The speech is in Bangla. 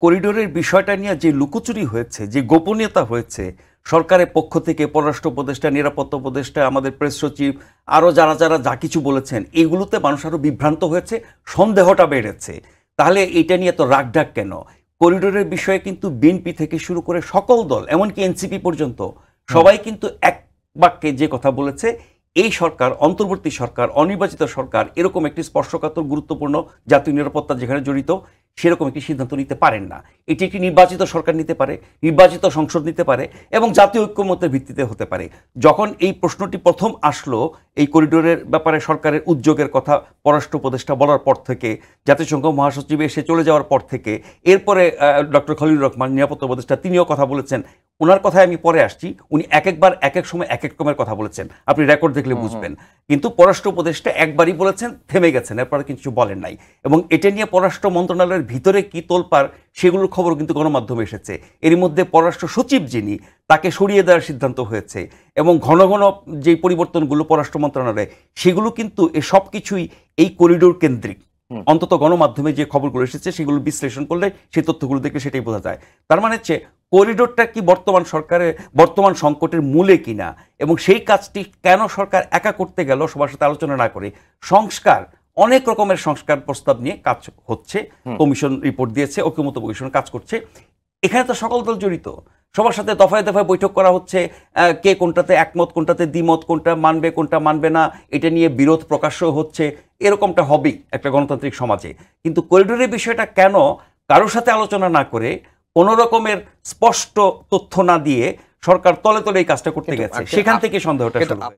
করিডোরের বিষয়টা নিয়ে যে লুকোচুরি হয়েছে, যে গোপনীয়তা হয়েছে, সরকারের পক্ষ থেকে পররাষ্ট্র উপদেষ্টা, নিরাপত্তা উপদেষ্টা, আমাদের প্রেস সচিব, আরও যারা যারা যা কিছু বলেছেন, এগুলোতে মানুষ আরও বিভ্রান্ত হয়েছে, সন্দেহটা বেড়েছে। তাহলে এটা নিয়ে তো রাগঢাক কেন? করিডোরের বিষয়ে কিন্তু বিএনপি থেকে শুরু করে সকল দল, এমনকি এনসিপি পর্যন্ত সবাই কিন্তু এক বাক্যে যে কথা বলেছে, এই সরকার, অন্তর্বর্তী সরকার, অনির্বাচিত সরকার এরকম একটি স্পর্শকাতর গুরুত্বপূর্ণ জাতীয় নিরাপত্তা যেখানে জড়িত সেরকম একটি সিদ্ধান্ত নিতে পারেন না। এটি একটি নির্বাচিত সরকার নিতে পারে, নির্বাচিত সংসদ নিতে পারে এবং জাতীয় ঐক্যমত্যের ভিত্তিতে হতে পারে। যখন এই প্রশ্নটি প্রথম আসলো, এই করিডোরের ব্যাপারে সরকারের উদ্যোগের কথা পররাষ্ট্র উপদেষ্টা বলার পর থেকে, জাতিসংঘ মহাসচিব এসে চলে যাওয়ার পর থেকে, এরপরে ডক্টর খলিলুর রহমান নিরাপত্তা উপদেষ্টা তিনিও কথা বলেছেন। ওনার কথায় আমি পরে আসছি, উনি এক একবার এক এক সময় এক এক রকমের কথা বলেছেন, আপনি রেকর্ড দেখলে বুঝবেন। কিন্তু পররাষ্ট্র উপদেষ্টা একবারই বলেছেন, থেমে গেছেন, এরপরে কিছু বলেন নাই। এবং এটা নিয়ে পররাষ্ট্র মন্ত্রণালয়ের ভিতরে কি তোলপাড় সেগুলোর খবর কিন্তু গণমাধ্যমে এসেছে। এরই মধ্যে পররাষ্ট্র সচিব যিনি, তাকে সরিয়ে দেওয়ার সিদ্ধান্ত হয়েছে এবং ঘন ঘন যে পরিবর্তনগুলো পররাষ্ট্র মন্ত্রণালয়ে, সেগুলো কিন্তু এ সব কিছুই এই করিডোর কেন্দ্রিক। অন্তত গণমাধ্যমে যে খবরগুলো এসেছে সেগুলো বিশ্লেষণ করলে সেই তথ্যগুলো দেখলে সেটাই বোঝা যায়। তার মানে হচ্ছে করিডোরটা কি বর্তমান সরকারের বর্তমান সংকটের মূলে কিনা, এবং সেই কাজটি কেন সরকার একা করতে গেল সবার সাথে আলোচনা না করে। সংস্কার, অনেক রকমের সংস্কার প্রস্তাব নিয়ে কাজ হচ্ছে, কমিশন রিপোর্ট দিয়েছে, ঐক্যমত্য কমিশন কাজ করছে। এখানে তো সকল দল জড়িত, সবার সাথে দফায় দফায় বৈঠক করা হচ্ছে, কে কোনটাতে একমত, কোনটাতে দ্বিমত, কোনটা মানবে কোনটা মানবে না, এটা নিয়ে বিরোধ প্রকাশ্য হচ্ছে। এরকমটা হবেই একটা গণতান্ত্রিক সমাজে। কিন্তু করিডোরের বিষয়টা কেন কারোর সাথে আলোচনা না করে, কোনো রকমের স্পষ্ট তথ্য না দিয়ে সরকার তলে তলে এই কাজটা করতে গেছে, সেখান থেকে সন্দেহটা শুরু হয়।